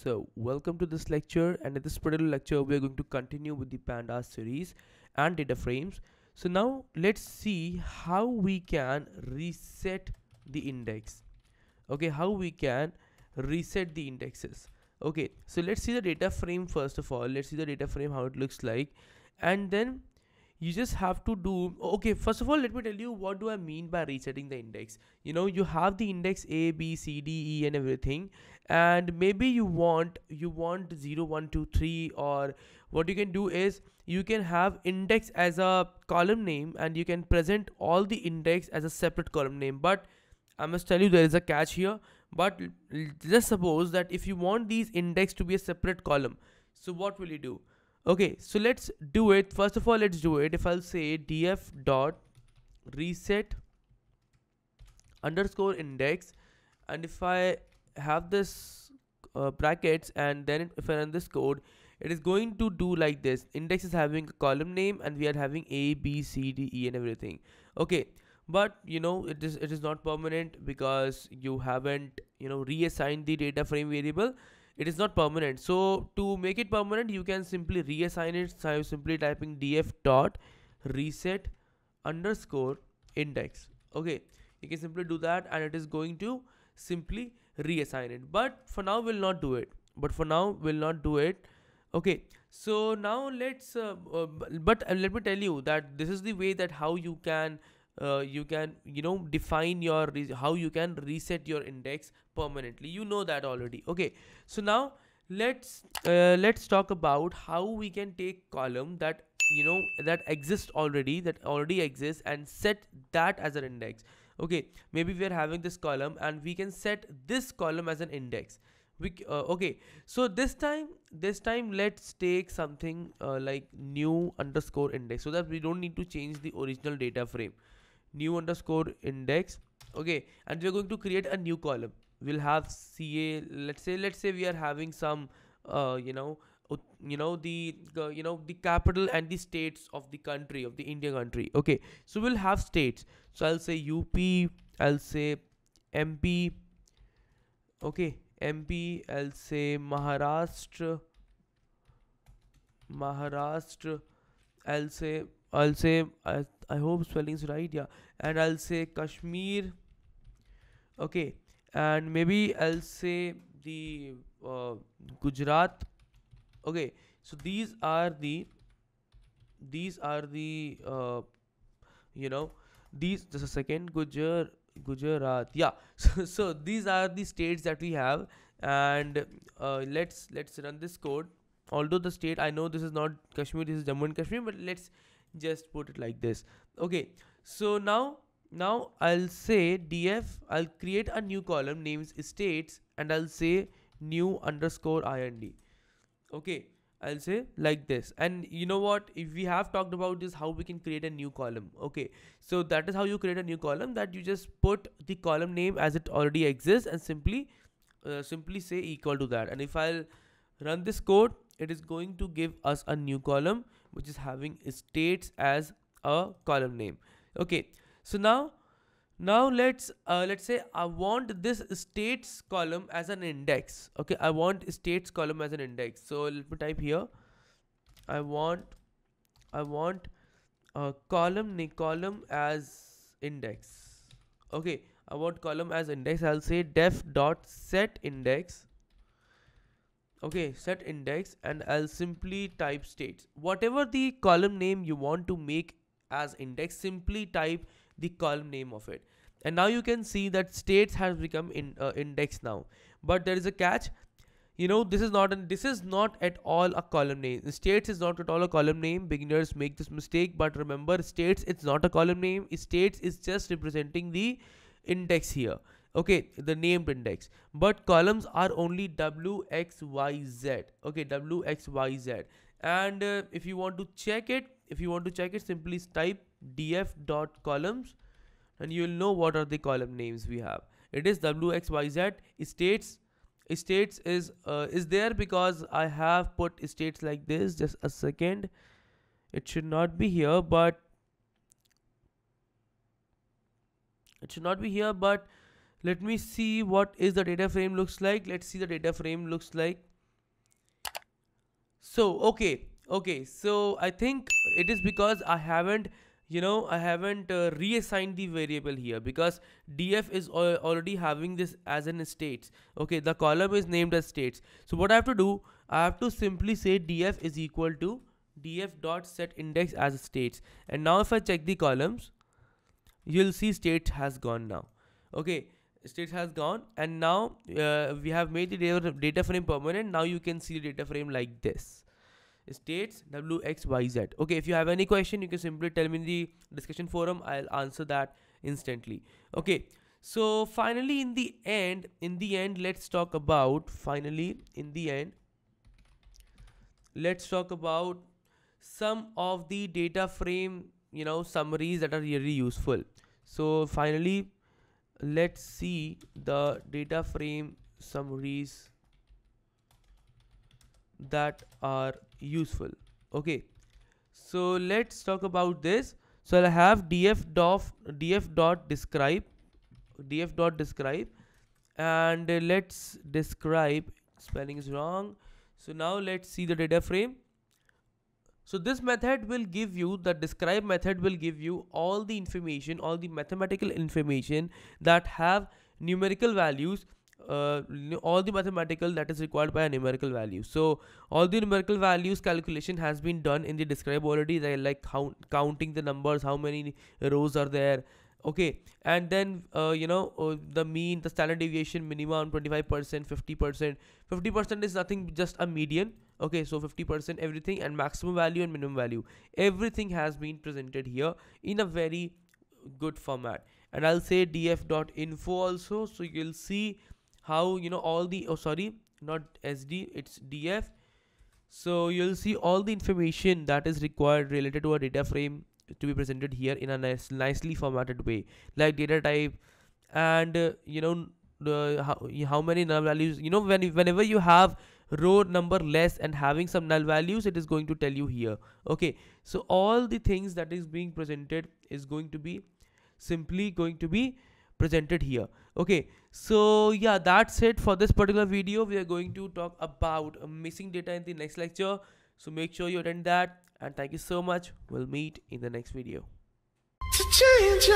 So, welcome to this lecture, and in this particular lecture, we are going to continue with the Pandas series and data frames. So, now let's see how we can reset the index. Okay, how we can reset the indexes. Okay, so let's see the data frame first of all. Let's see the data frame, how it looks like, and then you just have to do. Okay, first of all, let me tell you what do I mean by resetting the index. You have the index A, B, C, D, E, and everything, and maybe you want 0 1 2 3, or what you can do is you can have index as a column name and you can present all the index as a separate column name. But I must tell you, there is a catch here. But just suppose that if you want these index to be a separate column, so what will you do? Okay, so let's do it. First of all, let's do it. If I'll say df dot reset underscore index, and if I have this brackets, and then if I run this code, it is going to do like this. Index is having a column name and we are having A, B, C, D, E, and everything. Okay, but it is not permanent because you haven't reassigned the data frame variable. It is not permanent. So to make it permanent, you can simply reassign it. So I'm simply typing df dot reset underscore index. Okay, you can simply do that and it is going to simply reassign it. But for now we'll not do it. Okay, so now let's let me tell you that this is the way that how you can define your how you can reset your index permanently. You know that already. Okay, so now let's talk about how we can take column that that already exists, and set that as an index. Okay, maybe we are having this column and we can set this column as an index. Okay, so this time let's take something like new underscore index, so that we don't need to change the original data frame. New underscore index. Okay, and we're going to create a new column. We'll have ca. Let's say we are having some the capital and the states of the country, of the India country. Okay, so we'll have states. So I'll say up, I'll say mp. Okay, mp, I'll say Maharashtra. I hope spelling is right. Yeah, and I'll say Kashmir. Okay, and maybe I'll say the Gujarat. Okay, so these are the you know these just a second. Gujarat. Yeah. So these are the states that we have, and let's run this code. Although the state, I know this is not Kashmir, this is Jammu and Kashmir, but let's just put it like this. Okay, so now I'll say df. I'll create a new column names states, and I'll say new underscore ind. Okay, I'll say like this. And you know what, if we have talked about this, how we can create a new column. Okay, so that is how you create a new column, that you just put the column name as it already exists and simply say equal to that. And if I'll run this code, it is going to give us a new column which is having states as a column name. Okay, so now let's say I want this states column as an index. Okay, I want states column as an index. So let me type here. I want a column as index. Okay, I want column as index. I'll say def dot set index. Okay, set index, and I'll simply type states. Whatever the column name you want to make as index, simply type the column name of it. And now you can see that states has become index now. But there is a catch. This is not at all a column name. States is not at all a column name. Beginners make this mistake, but remember, states, it's not a column name. States is just representing the index here. Okay, the named index. But columns are only w x y z. Okay, w x y z. And if you want to check it, simply type df dot columns, and you will know what are the column names we have. It is wxyz. States is there because I have put states like this. Just a second, it should not be here, but let me see what is the data frame looks like. Let's see the data frame looks like. So okay, so I think it is because I haven't, I haven't reassigned the variable here, because df is already having this as an states. Okay, the column is named as states. So what I have to do, I have to simply say df is equal to df dot set index as states. And now if I check the columns, you'll see state has gone now. Okay, state has gone, and now we have made the data frame permanent. Now you can see the data frame like this: states wxyz. Okay, if you have any question, you can simply tell me in the discussion forum. I'll answer that instantly. Okay, so finally in the end let's talk about, let's talk about some of the data frame, summaries that are really useful. So finally, let's see the data frame summaries that are useful. Okay, so let's talk about this. So I'll have df dot describe, and let's describe, spelling is wrong. So now let's see the data frame. So this method will give you, the describe method will give you all the information, all the mathematical information that have numerical values, all the mathematical that is required by a numerical value. So all the numerical values calculation has been done in the describe already. They like counting the numbers, how many rows are there. Okay, and then the mean, the standard deviation, minimum 25%, 50%. 50% is nothing, just a median. Okay, so 50% everything, and maximum value and minimum value, everything has been presented here in a very good format. And I'll say df.info also, so you'll see how, all the, oh sorry, not sd, it's df. So you'll see all the information that is required related to a data frame to be presented here in a nicely formatted way, like data type, and how many null values, whenever you have row number less and having some null values, it is going to tell you here. Okay, so all the things that is being presented is going to be simply going to be presented here. Okay, so yeah, that's it for this particular video. We are going to talk about missing data in the next lecture, so make sure you attend that, and thank you so much. We'll meet in the next video. To change